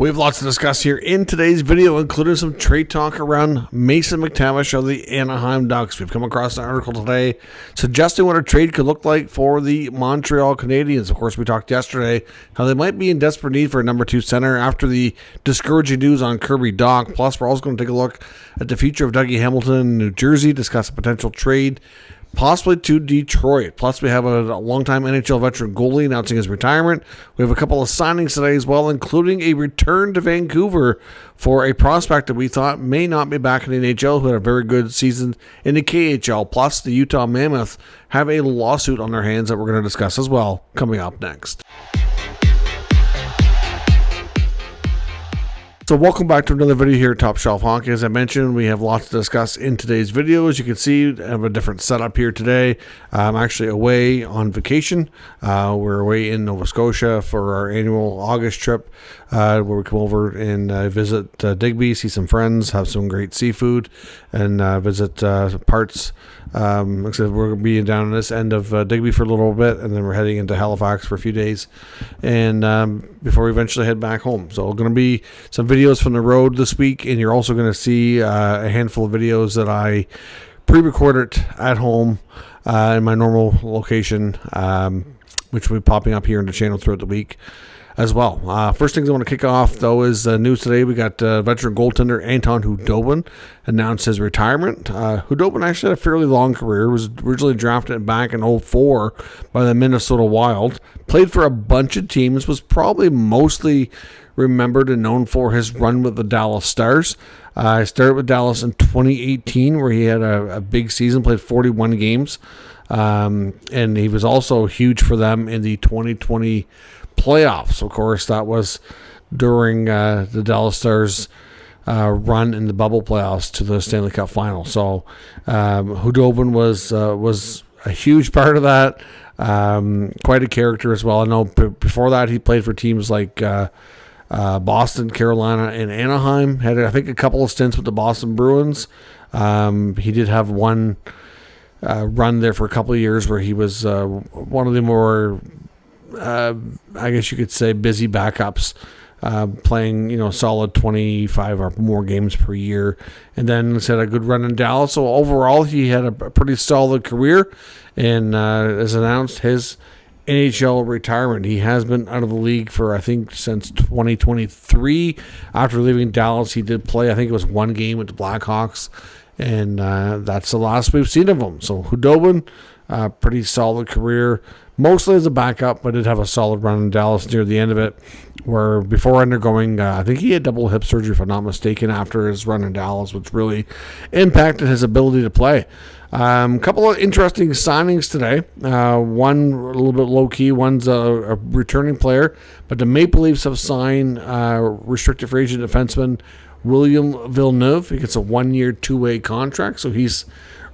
We have lots to discuss here in today's video, including some trade talk around Mason McTavish of the Anaheim Ducks. We've come across an article today suggesting what a trade could look like for the Montreal Canadiens. Of course, we talked yesterday how they might be in desperate need for a number 2 center after the discouraging news on Kirby Dach. Plus, we're also going to take a look at the future of Dougie Hamilton in New Jersey, discuss a potential trade possibly to Detroit. Plus, we have a longtime NHL veteran goalie announcing his retirement. We have a couple of signings today as well, including a return to Vancouver for a prospect that we thought may not be back in the NHL, who had a very good season in the KHL. Plus, the Utah Mammoth have a lawsuit on their hands that we're going to discuss as well, coming up next. So welcome back to another video here at Top Shelf Hockey. As I mentioned, we have lots to discuss in today's video. As you can see, I have a different setup here today. I'm actually away on vacation. We're away in Nova Scotia for our annual August trip, where we come over and visit Digby, see some friends, have some great seafood, and visit parts. Like I said, we're going to be down in this end of Digby for a little bit, and then we're heading into Halifax for a few days, and before we eventually head back home. So going to be some videos from the road this week, and you're also going to see a handful of videos that I pre-recorded at home in my normal location, which will be popping up here in the channel throughout the week as well. First things I want to kick off, though, is news today. We got veteran goaltender Anton Khudobin announced his retirement. Khudobin actually had a fairly long career. Was originally drafted back in 2004 by the Minnesota Wild. Played for a bunch of teams. Was probably mostly remembered and known for his run with the Dallas Stars. I started with Dallas in 2018, where he had a big season, played 41 games. And he was also huge for them in the 2020 playoffs. Of course, that was during the Dallas Stars run in the bubble playoffs to the Stanley Cup final. So Khudobin was a huge part of that. Quite a character as well. I know before that he played for teams like Boston, Carolina, and Anaheim. Had, I think, a couple of stints with the Boston Bruins. He did have one run there for a couple of years where he was one of the more, I guess you could say, busy backups, playing, solid 25 or more games per year. And then had a good run in Dallas. So overall, he had a pretty solid career, and as announced his NHL retirement. He has been out of the league for, I think, since 2023. After leaving Dallas, he did play, I think it was one game with the Blackhawks, and that's the last we've seen of him. So Khudobin, pretty solid career, mostly as a backup, but did have a solid run in Dallas near the end of it, where before undergoing, I think he had double hip surgery, if I'm not mistaken, after his run in Dallas, which really impacted his ability to play. A couple of interesting signings today. One a little bit low-key, one's a returning player, but the Maple Leafs have signed restricted free agent defenseman William Villneuve. He gets a 1-year, 2-way contract, so he's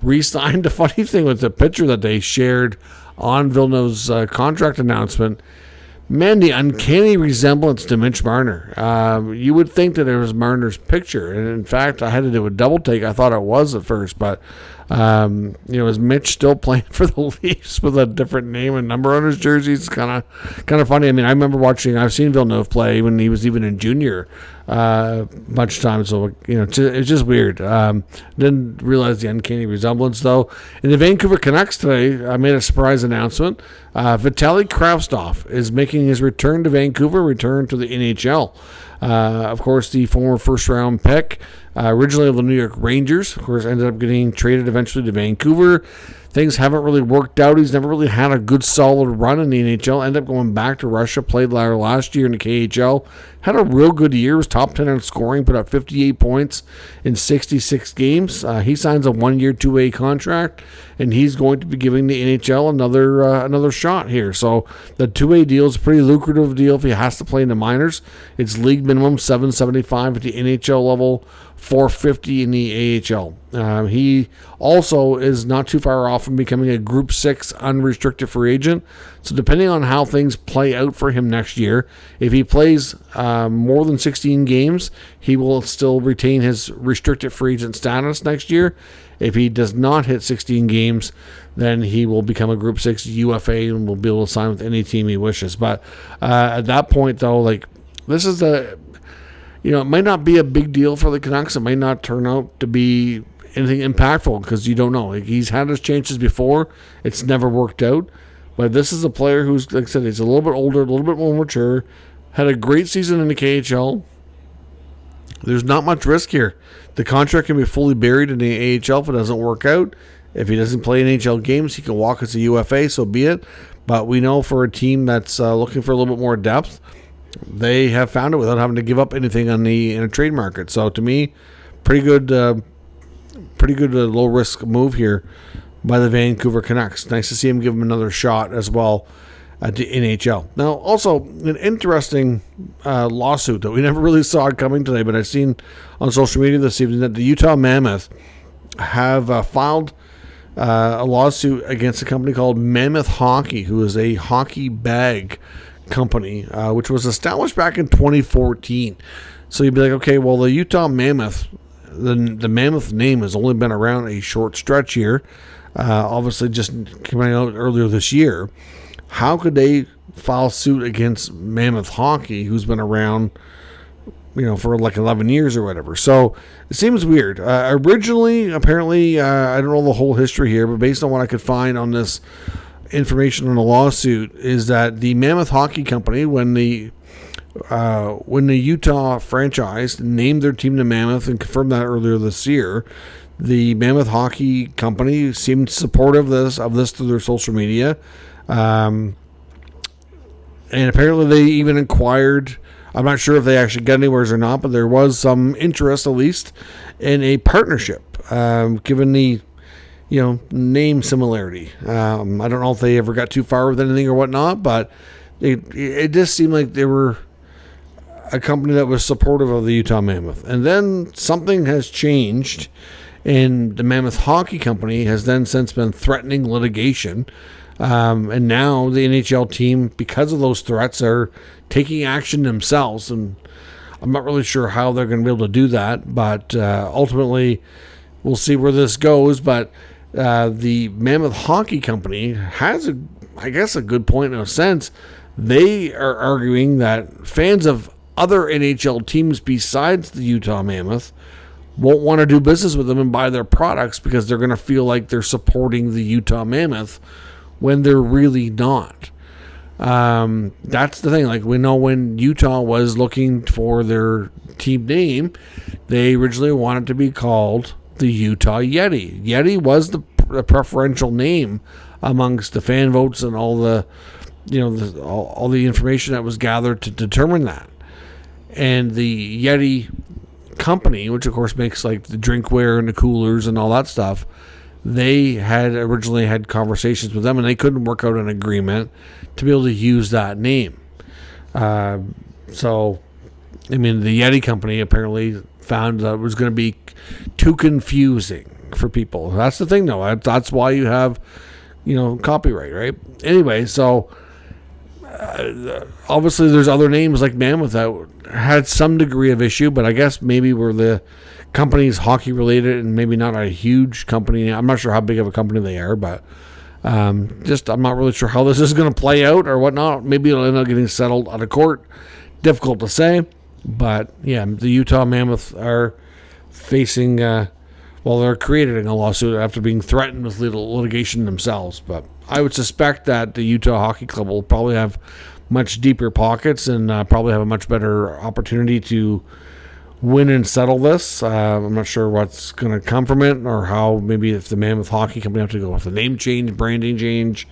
re-signed. The funny thing with the picture that they shared on Villeneuve's contract announcement, man, the uncanny resemblance to Mitch Marner. You would think that it was Marner's picture, and in fact, I had to do a double take. I thought it was at first, but is Mitch still playing for the Leafs with a different name and number on his jersey? It's kind of funny. I mean, I remember I've seen Villneuve play when he was even in junior much time, so it's just weird. Didn't realize the uncanny resemblance, though. In the Vancouver Canucks today, I made a surprise announcement. Vitaly Kravtsov is making his return to Vancouver, return to the NHL. Of course, the former first-round pick, originally of the New York Rangers, of course, ended up getting traded eventually to Vancouver. Things haven't really worked out. He's never really had a good, solid run in the NHL. Ended up going back to Russia, played last year in the KHL. Had a real good year, was top 10 in scoring, put up 58 points in 66 games. He signs a 1-year, 2-way contract, and he's going to be giving the NHL another shot here. So the 2-way deal is a pretty lucrative deal if he has to play in the minors. It's league minimum $775 at the NHL level, $450 in the AHL. He also is not too far off from becoming a Group 6 unrestricted free agent. So depending on how things play out for him next year, if he plays more than 16 games, he will still retain his restricted free agent status next year. If he does not hit 16 games, then he will become a Group 6 UFA and will be able to sign with any team he wishes. But at that point, though, this is it might not be a big deal for the Canucks. It might not turn out to be anything impactful because you don't know. Like, he's had his chances before. It's never worked out. But this is a player who's, like I said, he's a little bit older, a little bit more mature, had a great season in the KHL. There's not much risk here. The contract can be fully buried in the AHL if it doesn't work out. If he doesn't play NHL games, he can walk as a UFA, so be it. But we know for a team that's looking for a little bit more depth, they have found it without having to give up anything in a trade market. So to me, pretty good low risk move here by the Vancouver Canucks. Nice to see him give him another shot as well at the NHL. Now, also an interesting lawsuit that we never really saw coming today, but I've seen on social media this evening that the Utah Mammoth have filed a lawsuit against a company called Mammoth Hockey, who is a hockey bag company, which was established back in 2014. So you'd be like, okay, well, the Utah Mammoth, the Mammoth name has only been around a short stretch here, obviously just coming out earlier this year. How could they file suit against Mammoth Hockey, who's been around, for like 11 years or whatever? So it seems weird. Originally, apparently, I don't know the whole history here, but based on what I could find on this information on the lawsuit, is that the Mammoth Hockey Company, when the Utah franchise named their team the Mammoth and confirmed that earlier this year, the Mammoth Hockey Company seemed supportive of this through their social media. And apparently they even inquired, I'm not sure if they actually got anywhere or not, but there was some interest, at least, in a partnership, given the, name similarity. I don't know if they ever got too far with anything or whatnot, but it just seemed like they were a company that was supportive of the Utah Mammoth. And then something has changed, and the Mammoth Hockey Company has then since been threatening litigation. And now the NHL team, because of those threats, are taking action themselves. And I'm not really sure how they're going to be able to do that. But ultimately, we'll see where this goes. But the Mammoth Hockey Company has, I guess, a good point in a sense. They are arguing that fans of other NHL teams besides the Utah Mammoth won't want to do business with them and buy their products because they're going to feel like they're supporting the Utah Mammoth when they're really not. That's the thing. Like, we know when Utah was looking for their team name, they originally wanted to be called the Utah Yeti. Yeti was the preferential name amongst the fan votes and all the, all the information that was gathered to determine that. And the Yeti company, which of course makes like the drinkware and the coolers and all that stuff, they had originally had conversations with them and they couldn't work out an agreement to be able to use that name. So, the Yeti company apparently found that it was going to be too confusing for people. That's the thing, though. That's why you have, copyright, right? Anyway, so obviously there's other names like Mammoth that had some degree of issue, but I guess maybe were the companies hockey related and maybe not a huge company. I'm not sure how big of a company they are, but I'm not really sure how this is going to play out or whatnot. Maybe it'll end up getting settled out of court. Difficult to say, but yeah, the Utah Mammoth are facing, they're creating a lawsuit after being threatened with litigation themselves. But I would suspect that the Utah Hockey Club will probably have much deeper pockets and probably have a much better opportunity to win and settle this. I'm not sure what's going to come from it or how, maybe if the Mammoth Hockey Company have to go with a name change, branding change,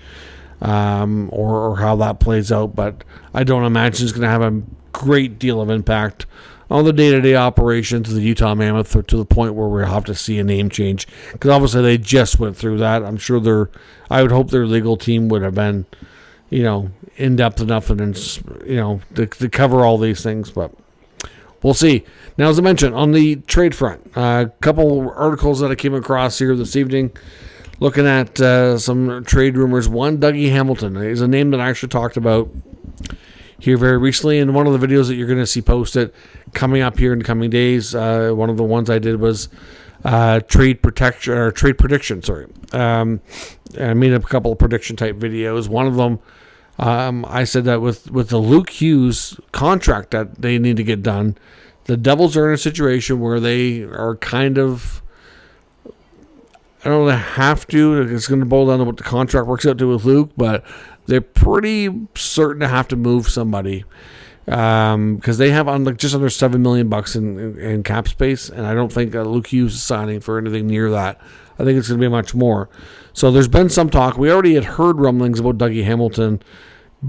or how that plays out. But I don't imagine it's going to have a great deal of impact on the day-to-day operations of the Utah Mammoth to the point where we'll have to see a name change. Because obviously they just went through that. I'm sure I would hope their legal team would have been, in-depth enough and, to cover all these things. But we'll see. Now, as I mentioned, on the trade front, a couple articles that I came across here this evening looking at some trade rumors. One, Dougie Hamilton is a name that I actually talked about here very recently in one of the videos that you're going to see posted coming up here in the coming days. One of the ones I did was trade prediction. I made a couple of prediction type videos. One of them I said that with the Luke Hughes contract that they need to get done, the Devils are in a situation where they are kind of, I don't know, they have to. It's going to boil down to what the contract works out to with Luke, but they're pretty certain to have to move somebody because they have just under $7 million in cap space, and I don't think Luke Hughes is signing for anything near that. I think it's going to be much more. So there's been some talk. We already had heard rumblings about Dougie Hamilton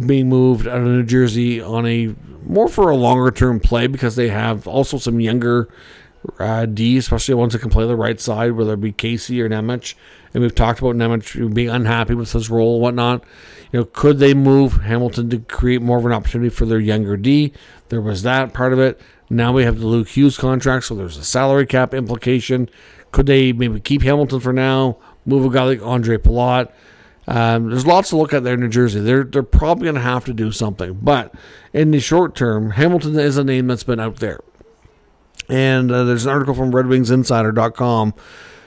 being moved out of New Jersey on a more for a longer term play because they have also some younger D, especially ones that can play the right side, whether it be Casey or Nemec. And we've talked about Nemec being unhappy with his role and whatnot. Could they move Hamilton to create more of an opportunity for their younger D? There was that part of it. Now we have the Luke Hughes contract, so there's a salary cap implication. Could they maybe keep Hamilton for now, move a guy like Andre Palat? There's lots to look at there in New Jersey. They're probably going to have to do something. But in the short term, Hamilton is a name that's been out there. And there's an article from RedWingsInsider.com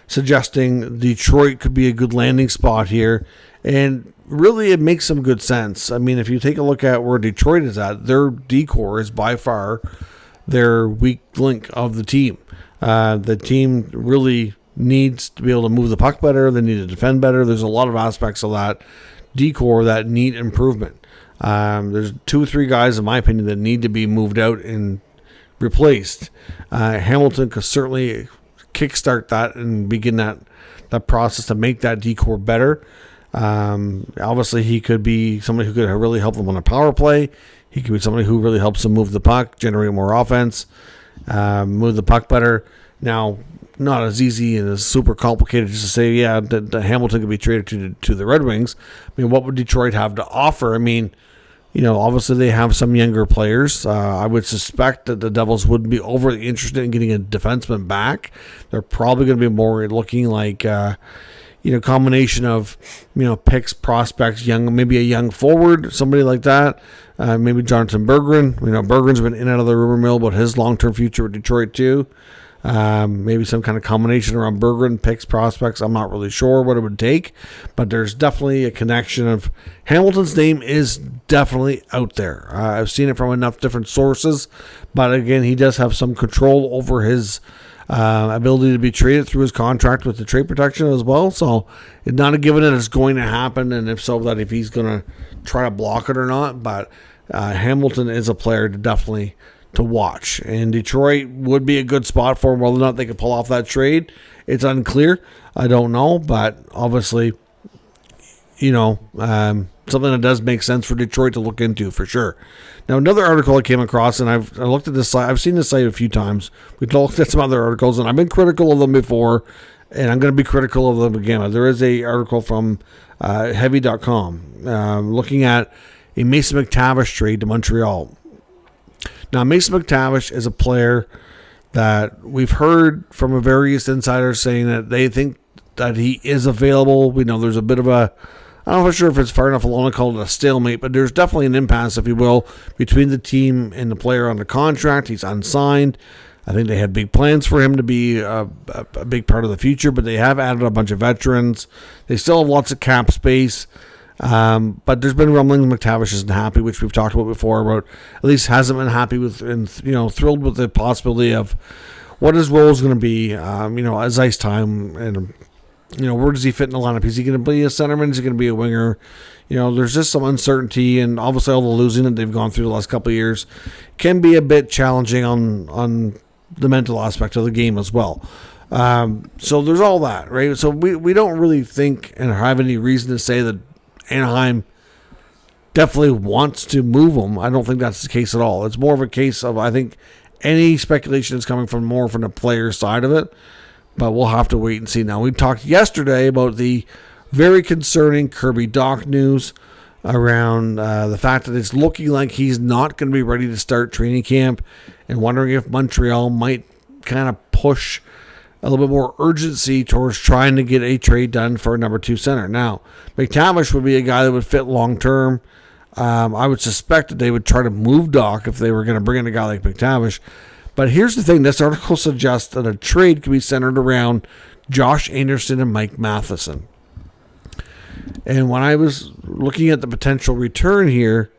suggesting Detroit could be a good landing spot here. And really, it makes some good sense. I mean, if you take a look at where Detroit is at, their D-core is by far their weak link of the team. The team really needs to be able to move the puck better. They need to defend better. There's a lot of aspects of that D-core that need improvement. There's 2 or 3 guys, in my opinion, that need to be moved out and replaced. Hamilton could certainly kickstart that and begin that process to make that D-core better. Obviously, he could be somebody who could really help them on a power play. He could be somebody who really helps them move the puck, generate more offense, move the puck better. Now, not as easy and as super complicated just to say, yeah, that Hamilton could be traded to the Red Wings. I mean, what would Detroit have to offer? I mean, obviously they have some younger players. I would suspect that the Devils wouldn't be overly interested in getting a defenseman back. They're probably going to be more looking like, combination of, picks, prospects, maybe a young forward, somebody like that. Maybe Jonathan Berggren. Berggren's been in and out of the rumor mill about his long-term future with Detroit too. Maybe some kind of combination around Berggren, picks, prospects. I'm not really sure what it would take, but there's definitely a connection of Hamilton's name is definitely out there. I've seen it from enough different sources, but again, he does have some control over his ability to be traded through his contract with the trade protection as well. So it's not a given that it's going to happen, and if so, that if he's going to try to block it or not. But Hamilton is a player to watch, and Detroit would be a good spot for him. Whether or not they could pull off that trade, it's unclear. I don't know, but obviously, something that does make sense for Detroit to look into for sure. Now, another article I came across, and I looked at this site. I've seen this site a few times. We've looked at some other articles, and I've been critical of them before, and I'm going to be critical of them again. There is a article from Heavy.com looking at a Mason McTavish trade to Montreal. Now, Mason McTavish is a player that we've heard from various insiders saying that they think that he is available. We know there's a bit of a, I'm not sure if it's far enough along to call it a stalemate, but there's definitely an impasse, if you will, between the team and the player on the contract. He's unsigned. I think they had big plans for him to be a big part of the future, but they have added a bunch of veterans. They still have lots of cap space. But there's been rumblings McTavish isn't happy, which we've talked about before, about at least hasn't been happy with, and thrilled with the possibility of what his role is going to be, as ice time, and where does he fit in the lineup? Is he going to be a centerman? Is he going to be a winger? There's just some uncertainty, and obviously all the losing that they've gone through the last couple of years can be a bit challenging on the mental aspect of the game as well. So there's all that, right? So we don't really think and have any reason to say that Anaheim definitely wants to move him. I don't think that's the case at all. It's more of a case of, I think, any speculation is coming from the player side of it, but we'll have to wait and see. Now, we talked yesterday about the very concerning Kirby Dach news around the fact that it's looking like he's not going to be ready to start training camp, and wondering if Montreal might kind of push a little bit more urgency towards trying to get a trade done for a number 2 center. Now, McTavish would be a guy that would fit long term. I would suspect that they would try to move Dach if they were going to bring in a guy like McTavish. But here's the thing. This article suggests that a trade could be centered around Josh Anderson and Mike Matheson. And when I was looking at the potential return here,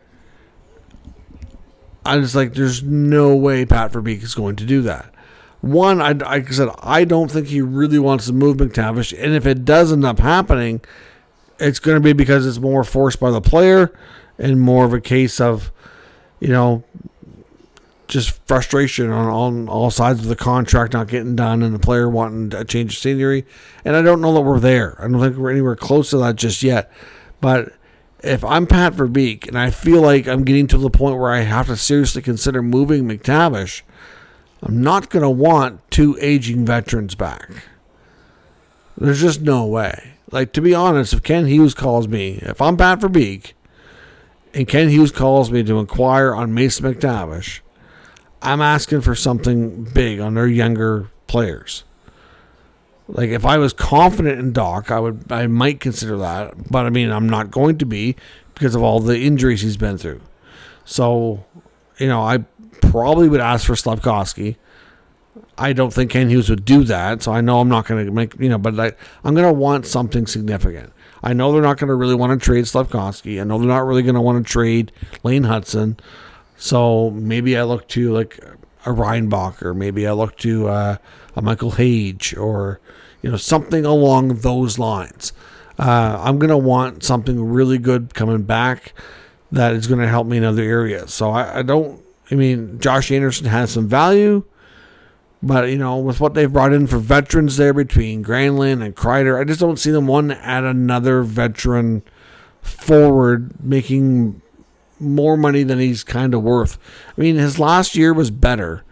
I was like, there's no way Pat Verbeek is going to do that. One, like I said, I don't think he really wants to move McTavish. And if it does end up happening, it's going to be because it's more forced by the player and more of a case of, just frustration on all sides of the contract not getting done and the player wanting a change of scenery. And I don't know that we're there. I don't think we're anywhere close to that just yet. But if I'm Pat Verbeek and I feel like I'm getting to the point where I have to seriously consider moving McTavish, I'm not going to want 2 aging veterans back. There's just no way. Like, to be honest, if Ken Hughes calls me, if I'm Pat Verbeek and Ken Hughes calls me to inquire on Mason McTavish, I'm asking for something big on their younger players. Like, if I was confident in Doc, I might consider that. But, I'm not going to be because of all the injuries he's been through. So, I probably would ask for Slafkovsky. I don't think Ken Hughes would do that. So, I know I'm not going to make, but I'm going to want something significant. I know they're not going to really want to trade Slafkovsky. I know they're not really going to want to trade Lane Hudson. So maybe I look to like a Reinbach, or maybe I look to a Michael Hage, or something along those lines. I'm going to want something really good coming back that is going to help me in other areas. So Josh Anderson has some value, but with what they've brought in for veterans there between Granlund and Kreider, I just don't see them wanting to add another veteran forward making more money than he's kind of worth. His last year was better,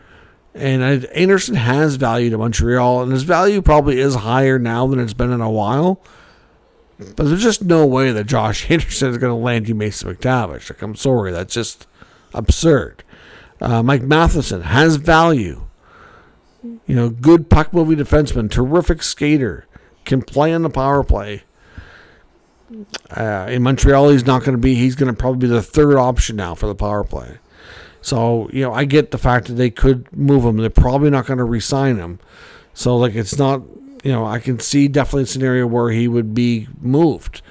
and Anderson has value to Montreal, and his value probably is higher now than it's been in a while. But there's just no way that Josh Anderson is going to land you Mason McTavish. Like, I'm sorry, that's just absurd. Mike Matheson has value. Good puck moving defenseman, terrific skater, can play on the power play. In Montreal, he's going to probably be the third option now for the power play. So, I get the fact that they could move him. They're probably not going to re-sign him. So, it's not, I can see definitely a scenario where he would be moved.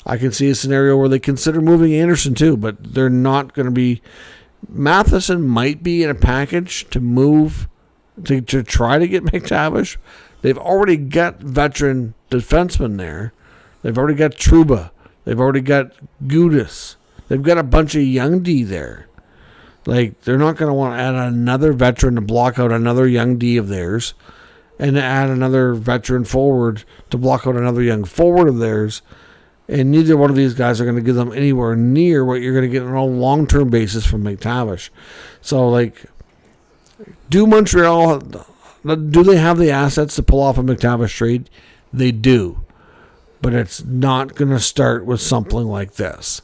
I can see a scenario where they consider moving Anderson too, but they're not going to be. Matheson might be in a package to move, to try to get McTavish. They've already got veteran defensemen there. They've already got Trouba. They've already got Gudis. They've got a bunch of young D there. They're not going to want to add another veteran to block out another young D of theirs, and to add another veteran forward to block out another young forward of theirs. And neither one of these guys are going to give them anywhere near what you're going to get on a long-term basis from McTavish. So, do Montreal, do they have the assets to pull off a McTavish trade? They do. But it's not going to start with something like this.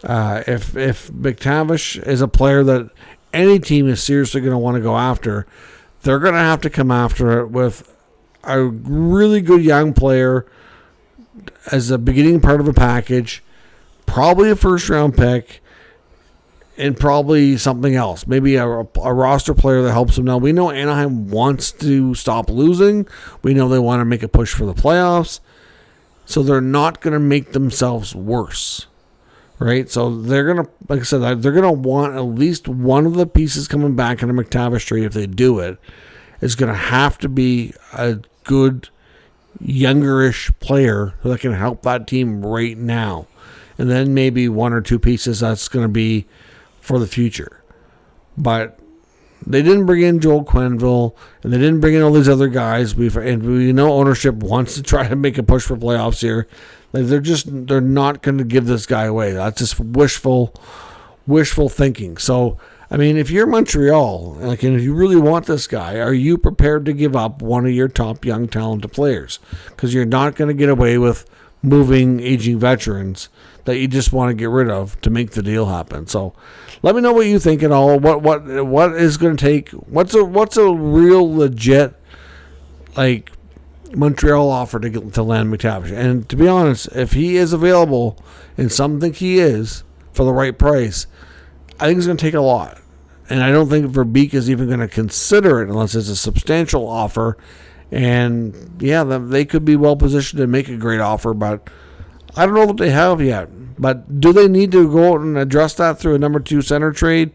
If McTavish is a player that any team is seriously going to want to go after, they're going to have to come after it with a really good young player as a beginning part of a package, probably a first-round pick, and probably something else. Maybe a roster player that helps them. Now, we know Anaheim wants to stop losing. We know they want to make a push for the playoffs. So they're not going to make themselves worse, right? So they're going to, like I said, they're going to want at least one of the pieces coming back in a McTavish trade if they do it. Is going to have to be a good, youngerish player that can help that team right now. And then maybe one or two pieces that's going to be for the future. But they didn't bring in Joel Quenneville, and they didn't bring in all these other guys. We know ownership wants to try to make a push for playoffs here. They're not going to give this guy away. That's just wishful thinking. So, if you're Montreal, and if you really want this guy, are you prepared to give up one of your top young talented players? Because you're not going to get away with moving aging veterans that you just want to get rid of to make the deal happen. So let me know what you think at all. What is going to take? What's a real legit Montreal offer to land McTavish? And to be honest, if he is available, and some think he is for the right price, I think it's going to take a lot. And I don't think Verbeek is even going to consider it unless it's a substantial offer. And yeah, they could be well positioned to make a great offer, but I don't know that they have yet, but do they need to go out and address that through a number 2 center trade?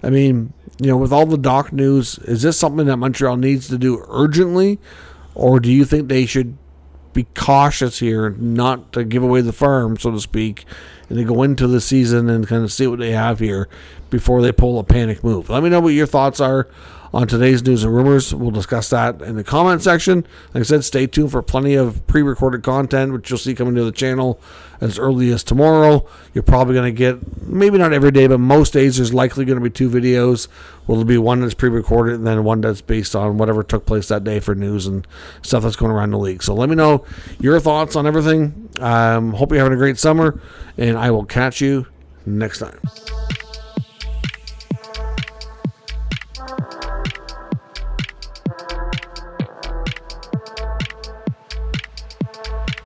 I mean, with all the Doc news, is this something that Montreal needs to do urgently, or do you think they should be cautious here, not to give away the farm, so to speak, and they go into the season and kind of see what they have here before they pull a panic move? Let me know what your thoughts are on today's news and rumors. We'll discuss that in the comment section. Like I said, stay tuned for plenty of pre-recorded content, which you'll see coming to the channel as early as tomorrow. You're probably going to get, maybe not every day, but most days there's likely going to be 2 videos. Well, there'll be one that's pre-recorded and then one that's based on whatever took place that day for news and stuff that's going around the league. So let me know your thoughts on everything. Hope you're having a great summer, and I will catch you next time.